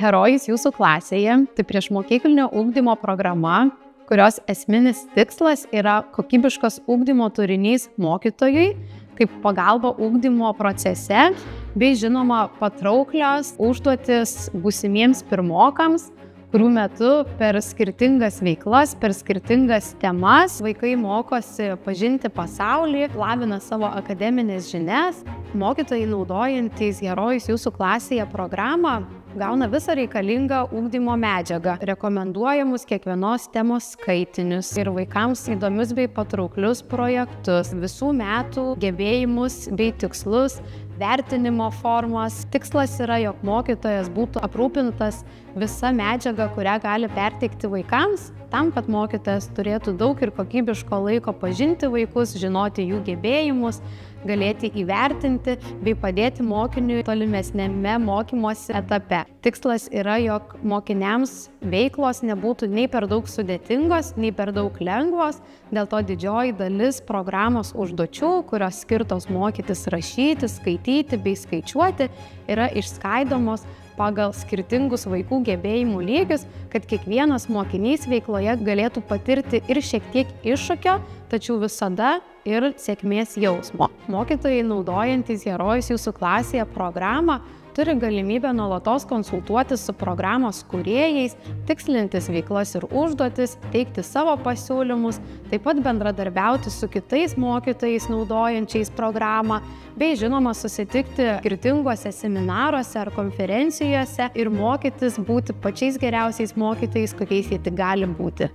Herojus jūsų klasėje tai priešmokyklinio ugdymo programa, kurios esminis tikslas yra kokybiškas ugdymo turinys mokytojui, kaip pagalba ugdymo procese, bei žinoma patrauklios užduotis būsimiems pirmokams, kurių metu per skirtingas veiklas, per skirtingas temas vaikai mokosi pažinti pasaulį, lavina savo akademinės žinias. Mokytojai naudojantys Herojus jūsų klasėje programą gauna visą reikalingą ugdymo medžiagą, rekomenduojamus kiekvienos temos skaitinius ir vaikams įdomius bei patrauklius projektus, visų metų gebėjimus bei tikslus, vertinimo formas. Tikslas yra, jog mokytojas būtų aprūpintas visa medžiaga, kurią gali perteikti vaikams, tam, kad mokytojas turėtų daug ir kokybiško laiko pažinti vaikus, žinoti jų gebėjimus, galėti įvertinti bei padėti mokiniui tolimesnėme mokymosi etape. Tikslas yra, jog mokiniams veiklos nebūtų nei per daug sudėtingos, nei per daug lengvos, dėl to didžioji dalis programos užduočių, kurios skirtos mokytis rašyti, skaityti bei skaičiuoti, yra išskaidomos pagal skirtingus vaikų gebėjimų lygius, kad kiekvienas mokinys veikloje galėtų patirti ir šiek tiek iššūkio, tačiau visada ir sėkmės jausmo. Mokytojai naudojantys Herojus jūsų klasėje programą turi galimybę nuolatos konsultuotis su programos kūrėjais, tikslintis veiklas ir užduotis, teikti savo pasiūlymus, taip pat bendradarbiauti su kitais mokytojais naudojančiais programą, bei žinoma susitikti skirtinguose seminaruose ar konferencijose ir mokytis būti pačiais geriausiais mokytojais, kokiais jie tik gali būti.